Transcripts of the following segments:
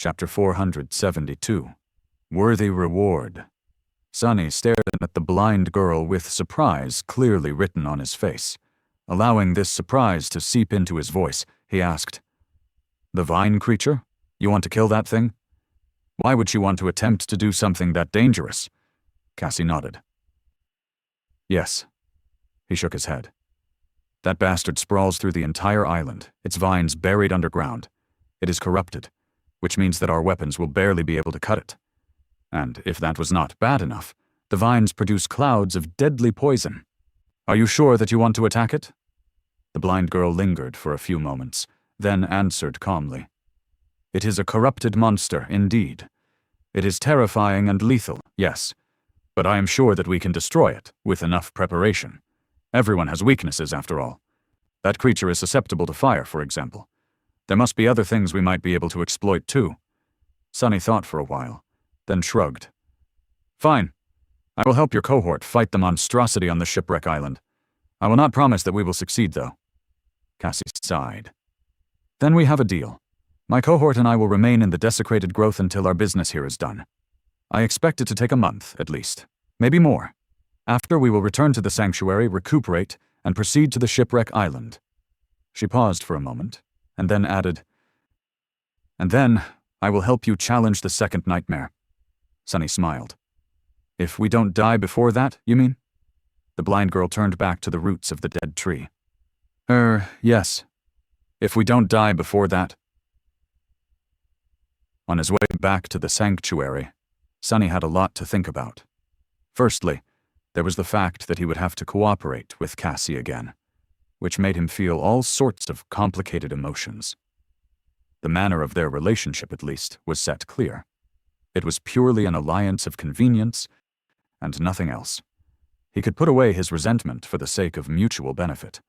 Chapter 472. Worthy Reward. Sunny stared at the blind girl with surprise clearly written on his face. Allowing this surprise to seep into his voice, he asked, "The vine creature? You want to kill that thing? Why would she want to attempt to do something that dangerous?" Cassie nodded. "Yes." He shook his head. "That bastard sprawls through the entire island, its vines buried underground. It is corrupted, which means that our weapons will barely be able to cut it. And if that was not bad enough, the vines produce clouds of deadly poison. Are you sure that you want to attack it?" The blind girl lingered for a few moments, then answered calmly. "It is a corrupted monster, indeed. It is terrifying and lethal, yes, but I am sure that we can destroy it with enough preparation. Everyone has weaknesses, after all. That creature is susceptible to fire, for example. There must be other things we might be able to exploit too." Sunny thought for a while, then shrugged. "Fine. I will help your cohort fight the monstrosity on the shipwreck island. I will not promise that we will succeed, though." Cassie sighed. "Then we have a deal. My cohort and I will remain in the desecrated growth until our business here is done. I expect it to take a month, at least. Maybe more. After, we will return to the sanctuary, recuperate, and proceed to the shipwreck island." She paused for a moment, and then added, "And then, I will help you challenge the second nightmare." Sunny smiled. "If we don't die before that, you mean?" The blind girl turned back to the roots of the dead tree. Yes. If we don't die before that." On his way back to the sanctuary, Sunny had a lot to think about. Firstly, there was the fact that he would have to cooperate with Cassie again, which made him feel all sorts of complicated emotions. The manner of their relationship, at least, was set clear. It was purely an alliance of convenience and nothing else. He could put away his resentment for the sake of mutual benefit.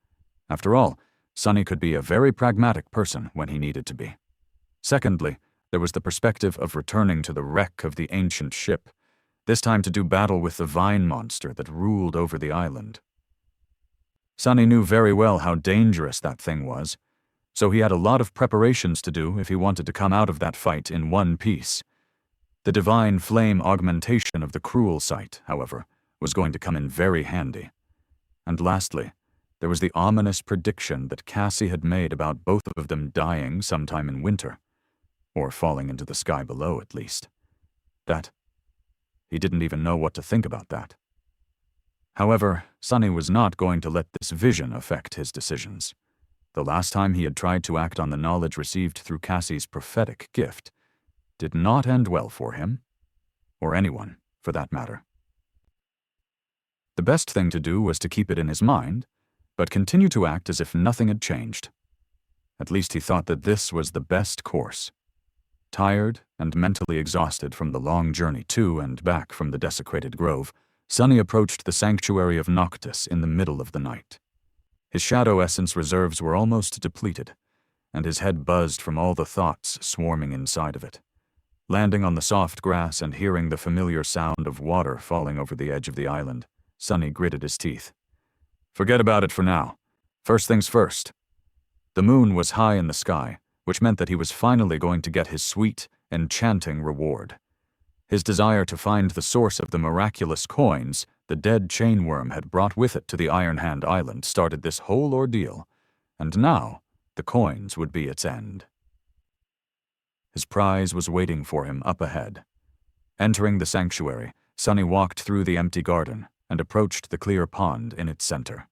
After all, Sunny could be a very pragmatic person when he needed to be. Secondly, there was the perspective of returning to the wreck of the ancient ship, this time to do battle with the vine monster that ruled over the island. Sunny knew very well how dangerous that thing was, so he had a lot of preparations to do if he wanted to come out of that fight in one piece. The divine flame augmentation of the cruel sight, however, was going to come in very handy. And lastly, there was the ominous prediction that Cassie had made about both of them dying sometime in winter, or falling into the sky below at least. He didn't even know what to think about that. However, Sunny was not going to let this vision affect his decisions. The last time he had tried to act on the knowledge received through Cassie's prophetic gift did not end well for him, or anyone, for that matter. The best thing to do was to keep it in his mind, but continue to act as if nothing had changed. At least he thought that this was the best course. Tired and mentally exhausted from the long journey to and back from the desecrated grove, Sunny approached the sanctuary of Noctis in the middle of the night. His shadow essence reserves were almost depleted, and his head buzzed from all the thoughts swarming inside of it. Landing on the soft grass and hearing the familiar sound of water falling over the edge of the island, Sunny gritted his teeth. Forget about it for now. First things first. The moon was high in the sky, which meant that he was finally going to get his sweet, enchanting reward. His desire to find the source of the miraculous coins the dead chainworm had brought with it to the Iron Hand Island started this whole ordeal, and now the coins would be its end. His prize was waiting for him up ahead. Entering the sanctuary, Sunny walked through the empty garden and approached the clear pond in its center.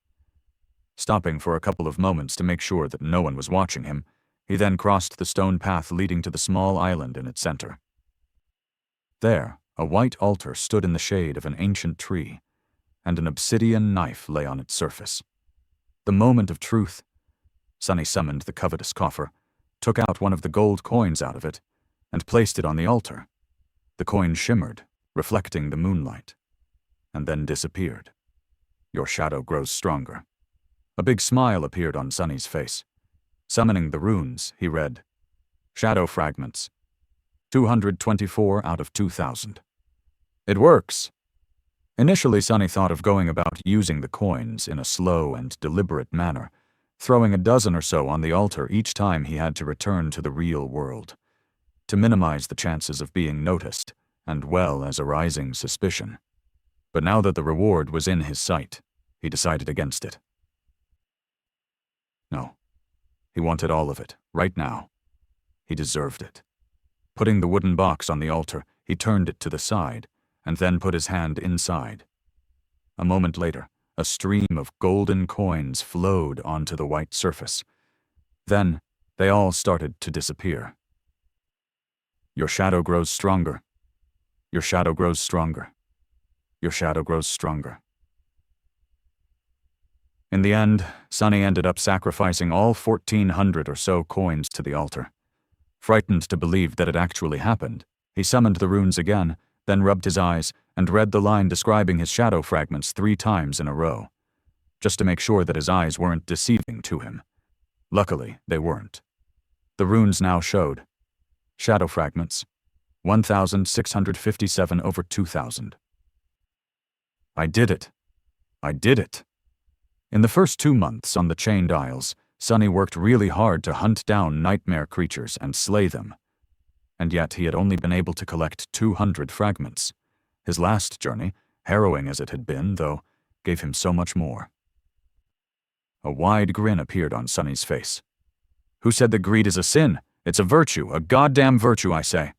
Stopping for a couple of moments to make sure that no one was watching him, he then crossed the stone path leading to the small island in its center. There, a white altar stood in the shade of an ancient tree, and an obsidian knife lay on its surface. The moment of truth. Sunny summoned the covetous coffer, took out one of the gold coins out of it, and placed it on the altar. The coin shimmered, reflecting the moonlight, and then disappeared. Your shadow grows stronger. A big smile appeared on Sunny's face. Summoning the runes, he read, "Shadow fragments. 224 out of 2,000. It works. Initially, Sunny thought of going about using the coins in a slow and deliberate manner, throwing a dozen or so on the altar each time he had to return to the real world. to minimize the chances of being noticed, and well as arising suspicion. But now that the reward was in his sight, he decided against it. No. He wanted all of it, right now. He deserved it. Putting the wooden box on the altar, he turned it to the side, and then put his hand inside. A moment later, a stream of golden coins flowed onto the white surface. Then, they all started to disappear. Your shadow grows stronger. Your shadow grows stronger. Your shadow grows stronger. In the end, Sonny ended up sacrificing all 1,400 or so coins to the altar. Frightened to believe that it actually happened, he summoned the runes again, then rubbed his eyes and read the line describing his shadow fragments 3 times in a row, just to make sure that his eyes weren't deceiving to him. Luckily, they weren't. The runes now showed shadow fragments, 1,657 over 2,000. I did it. I did it. In the first 2 months on the Chained Isles, Sonny worked really hard to hunt down nightmare creatures and slay them. And yet he had only been able to collect 200 fragments. His last journey, harrowing as it had been, though, gave him so much more. A wide grin appeared on Sonny's face. Who said that greed is a sin? It's a virtue, a goddamn virtue, I say.